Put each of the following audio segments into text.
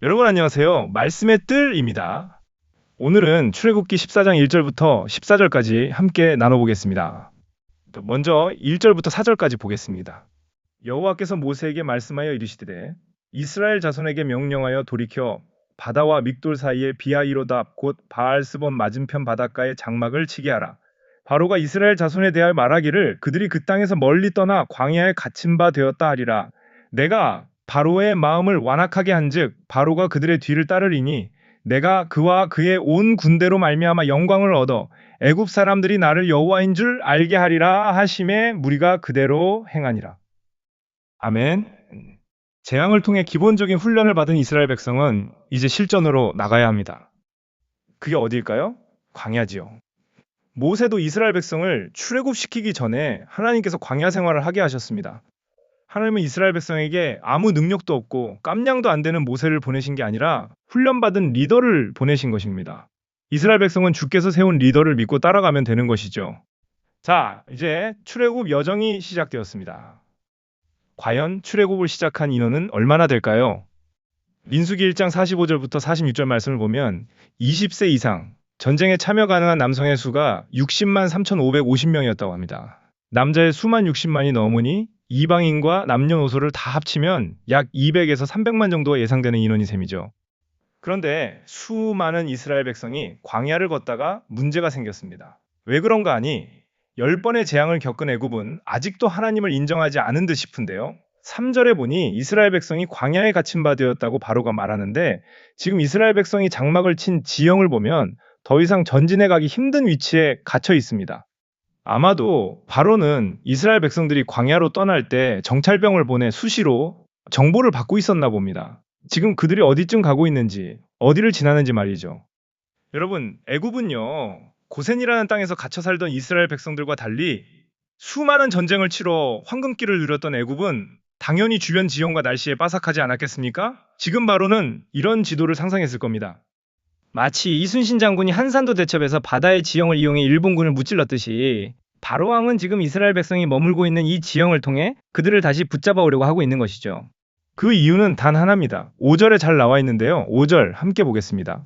여러분 안녕하세요. 말씀의 뜰입니다. 오늘은 출애굽기 14장 1절부터 14절까지 함께 나눠보겠습니다. 먼저 1절부터 4절까지 보겠습니다. 여호와께서 모세에게 말씀하여 이르시되 이스라엘 자손에게 명령하여 돌이켜 바다와 믹돌 사이에 비하이로답 곧 바알스본 맞은편 바닷가에 장막을 치게 하라. 바로가 이스라엘 자손에 대하여 말하기를 그들이 그 땅에서 멀리 떠나 광야에 갇힌 바 되었다 하리라. 내가 바로의 마음을 완악하게 한즉 바로가 그들의 뒤를 따르리니 내가 그와 그의 온 군대로 말미암아 영광을 얻어 애굽 사람들이 나를 여호와인 줄 알게 하리라 하심에 무리가 그대로 행하니라. 아멘. 재앙을 통해 기본적인 훈련을 받은 이스라엘 백성은 이제 실전으로 나가야 합니다. 그게 어디일까요? 광야지요. 모세도 이스라엘 백성을 출애굽시키기 전에 하나님께서 광야 생활을 하게 하셨습니다. 하나님은 이스라엘 백성에게 아무 능력도 없고 깜냥도 안 되는 모세를 보내신 게 아니라 훈련받은 리더를 보내신 것입니다. 이스라엘 백성은 주께서 세운 리더를 믿고 따라가면 되는 것이죠. 자, 이제 출애굽 여정이 시작되었습니다. 과연 출애굽을 시작한 인원은 얼마나 될까요? 민수기 1장 45절부터 46절 말씀을 보면 20세 이상 전쟁에 참여 가능한 남성의 수가 60만 3,550명이었다고 합니다. 남자의 수만 60만이 넘으니 이방인과 남녀노소를 다 합치면 약 200에서 300만 정도가 예상되는 인원이 셈이죠. 그런데 수많은 이스라엘 백성이 광야를 걷다가 문제가 생겼습니다. 왜 그런가 하니 10번의 재앙을 겪은 애굽은 아직도 하나님을 인정하지 않은 듯 싶은데요. 3절에 보니 이스라엘 백성이 광야에 갇힌 바 되었다고 바로가 말하는데 지금 이스라엘 백성이 장막을 친 지형을 보면 더 이상 전진해 가기 힘든 위치에 갇혀 있습니다. 아마도 바로는 이스라엘 백성들이 광야로 떠날 때 정찰병을 보내 수시로 정보를 받고 있었나 봅니다. 지금 그들이 어디쯤 가고 있는지, 어디를 지나는지 말이죠. 여러분, 애굽은요, 고센이라는 땅에서 갇혀 살던 이스라엘 백성들과 달리 수많은 전쟁을 치러 황금길을 누렸던 애굽은 당연히 주변 지형과 날씨에 빠삭하지 않았겠습니까? 지금 바로는 이런 지도를 상상했을 겁니다. 마치 이순신 장군이 한산도 대첩에서 바다의 지형을 이용해 일본군을 무찔렀듯이 바로 왕은 지금 이스라엘 백성이 머물고 있는 이 지형을 통해 그들을 다시 붙잡아 오려고 하고 있는 것이죠. 그 이유는 단 하나입니다. 5절에 잘 나와 있는데요. 5절 함께 보겠습니다.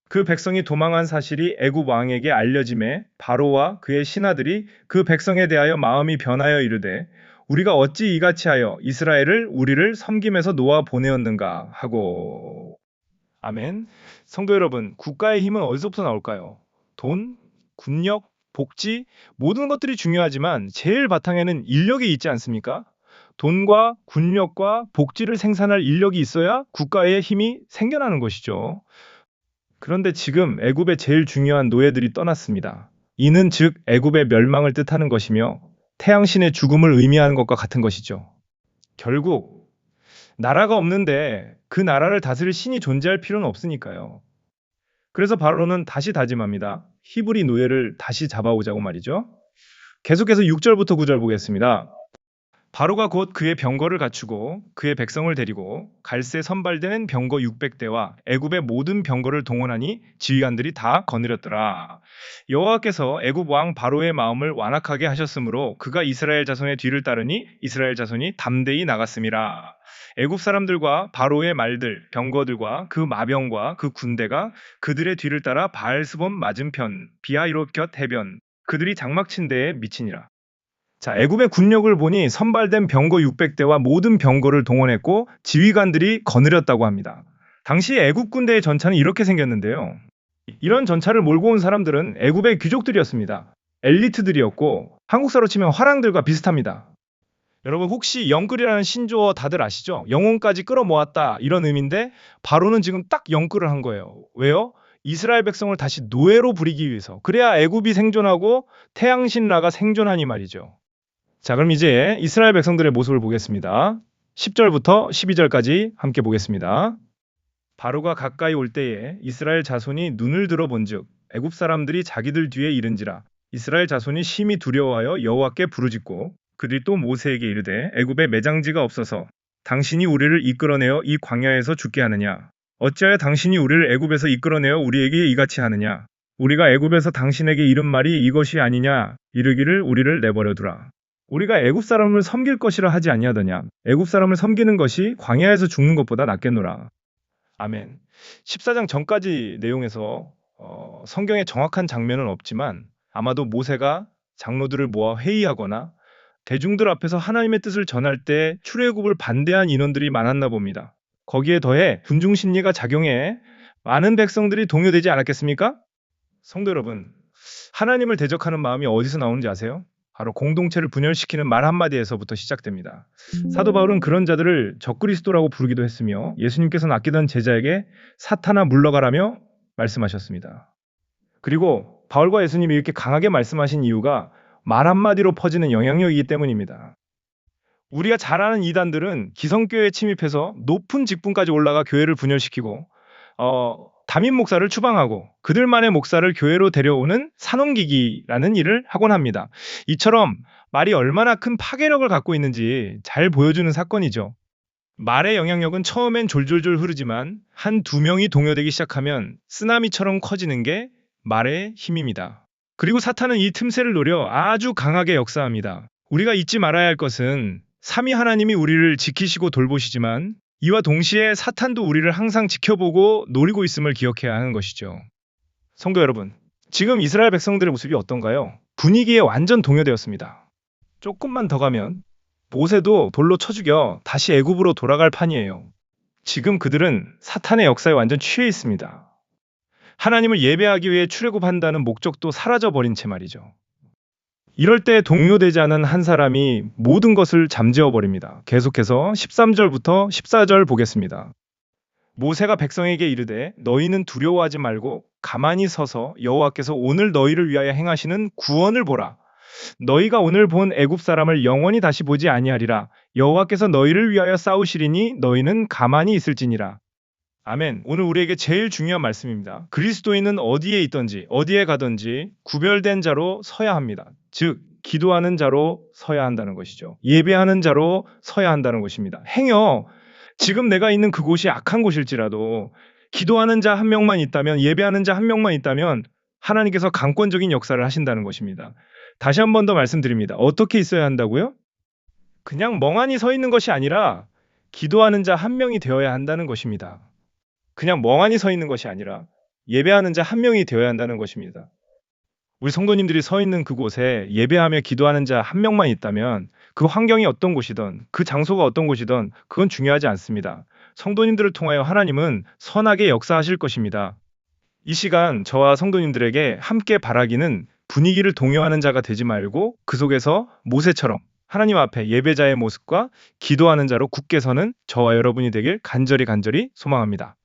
그 백성이 도망한 사실이 애굽 왕에게 알려짐에 바로와 그의 신하들이 그 백성에 대하여 마음이 변하여 이르되 우리가 어찌 이같이 하여 이스라엘을 우리를 섬김에서 놓아 보내었는가 하고. 아멘. 성도 여러분, 국가의 힘은 어디서부터 나올까요? 돈, 군력, 복지, 모든 것들이 중요하지만 제일 바탕에는 인력이 있지 않습니까? 돈과 군력과 복지를 생산할 인력이 있어야 국가의 힘이 생겨나는 것이죠. 그런데 지금 애굽의 제일 중요한 노예들이 떠났습니다. 이는 즉 애굽의 멸망을 뜻하는 것이며 태양신의 죽음을 의미하는 것과 같은 것이죠. 결국 나라가 없는데 그 나라를 다스릴 신이 존재할 필요는 없으니까요. 그래서 바로는 다시 다짐합니다. 히브리 노예를 다시 잡아오자고 말이죠. 계속해서 6절부터 9절 보겠습니다. 바로가 곧 그의 병거를 갖추고 그의 백성을 데리고 갈새 선발된 병거 600대와 애굽의 모든 병거를 동원하니 지휘관들이 다 거느렸더라. 여호와께서 애굽 왕 바로의 마음을 완악하게 하셨으므로 그가 이스라엘 자손의 뒤를 따르니 이스라엘 자손이 담대히 나갔음이라. 애굽 사람들과 바로의 말들, 병거들과 그 마병과 그 군대가 그들의 뒤를 따라 바알스본 맞은편 비하이롯 곁 해변 그들이 장막 친 데에 미치니라. 자, 애굽의 군력을 보니 선발된 병거 600대와 모든 병거를 동원했고 지휘관들이 거느렸다고 합니다. 당시 애굽 군대의 전차는 이렇게 생겼는데요. 이런 전차를 몰고 온 사람들은 애굽의 귀족들이었습니다. 엘리트들이었고 한국사로 치면 화랑들과 비슷합니다. 여러분 혹시 영끌이라는 신조어 다들 아시죠? 영혼까지 끌어모았다 이런 의미인데 바로는 지금 딱 영끌을 한 거예요. 왜요? 이스라엘 백성을 다시 노예로 부리기 위해서. 그래야 애굽이 생존하고 태양신 라가 생존하니 말이죠. 자, 그럼 이제 이스라엘 백성들의 모습을 보겠습니다. 10절부터 12절까지 함께 보겠습니다. 바로가 가까이 올 때에 이스라엘 자손이 눈을 들어 본즉 애굽 사람들이 자기들 뒤에 이른지라 이스라엘 자손이 심히 두려워하여 여호와께 부르짖고 그들이 또 모세에게 이르되 애굽에 매장지가 없어서 당신이 우리를 이끌어내어 이 광야에서 죽게 하느냐 어찌하여 당신이 우리를 애굽에서 이끌어내어 우리에게 이같이 하느냐 우리가 애굽에서 당신에게 이른 말이 이것이 아니냐 이르기를 우리를 내버려 두라. 우리가 애굽 사람을 섬길 것이라 하지 아니하더냐 애굽 사람을 섬기는 것이 광야에서 죽는 것보다 낫겠노라. 아멘. 14장 전까지 내용에서 성경에 정확한 장면은 없지만 아마도 모세가 장로들을 모아 회의하거나 대중들 앞에서 하나님의 뜻을 전할 때 출애굽을 반대한 인원들이 많았나 봅니다. 거기에 더해 군중 심리가 작용해 많은 백성들이 동요되지 않았겠습니까? 성도 여러분, 하나님을 대적하는 마음이 어디서 나오는지 아세요? 바로 공동체를 분열시키는 말 한마디에서부터 시작됩니다. 사도 바울은 그런 자들을 적그리스도라고 부르기도 했으며 예수님께서는 아끼던 제자에게 사탄아 물러가라며 말씀하셨습니다. 그리고 바울과 예수님이 이렇게 강하게 말씀하신 이유가 말 한마디로 퍼지는 영향력이기 때문입니다. 우리가 잘 아는 이단들은 기성교회에 침입해서 높은 직분까지 올라가 교회를 분열시키고 담임 목사를 추방하고 그들만의 목사를 교회로 데려오는 산옮기기라는 일을 하곤 합니다. 이처럼 말이 얼마나 큰 파괴력을 갖고 있는지 잘 보여주는 사건이죠. 말의 영향력은 처음엔 졸졸졸 흐르지만 한 두 명이 동요되기 시작하면 쓰나미처럼 커지는 게 말의 힘입니다. 그리고 사탄은 이 틈새를 노려 아주 강하게 역사합니다. 우리가 잊지 말아야 할 것은 삼위 하나님이 우리를 지키시고 돌보시지만 이와 동시에 사탄도 우리를 항상 지켜보고 노리고 있음을 기억해야 하는 것이죠. 성도 여러분, 지금 이스라엘 백성들의 모습이 어떤가요? 분위기에 완전 동요되었습니다. 조금만 더 가면 모세도 돌로 쳐 죽여 다시 애굽으로 돌아갈 판이에요. 지금 그들은 사탄의 역사에 완전 취해 있습니다. 하나님을 예배하기 위해 출애굽한다는 목적도 사라져버린 채 말이죠. 이럴 때 동요되지 않은 한 사람이 모든 것을 잠재워 버립니다. 계속해서 13절부터 14절 보겠습니다. 모세가 백성에게 이르되 너희는 두려워하지 말고 가만히 서서 여호와께서 오늘 너희를 위하여 행하시는 구원을 보라. 너희가 오늘 본 애굽 사람을 영원히 다시 보지 아니하리라. 여호와께서 너희를 위하여 싸우시리니 너희는 가만히 있을지니라. 아멘. 오늘 우리에게 제일 중요한 말씀입니다. 그리스도인은 어디에 있든지 어디에 가든지 구별된 자로 서야 합니다. 즉 기도하는 자로 서야 한다는 것이죠. 예배하는 자로 서야 한다는 것입니다. 행여 지금 내가 있는 그곳이 악한 곳일지라도 기도하는 자 한 명만 있다면, 예배하는 자 한 명만 있다면 하나님께서 강권적인 역사를 하신다는 것입니다. 다시 한 번 더 말씀드립니다. 어떻게 있어야 한다고요? 그냥 멍하니 서 있는 것이 아니라 기도하는 자 한 명이 되어야 한다는 것입니다. 그냥 멍하니 서 있는 것이 아니라 예배하는 자 한 명이 되어야 한다는 것입니다. 우리 성도님들이 서 있는 그곳에 예배하며 기도하는 자 한 명만 있다면 그 환경이 어떤 곳이든 그 장소가 어떤 곳이든 그건 중요하지 않습니다. 성도님들을 통하여 하나님은 선하게 역사하실 것입니다. 이 시간 저와 성도님들에게 함께 바라기는 분위기를 동요하는 자가 되지 말고 그 속에서 모세처럼 하나님 앞에 예배자의 모습과 기도하는 자로 굳게 서는 저와 여러분이 되길 간절히 소망합니다.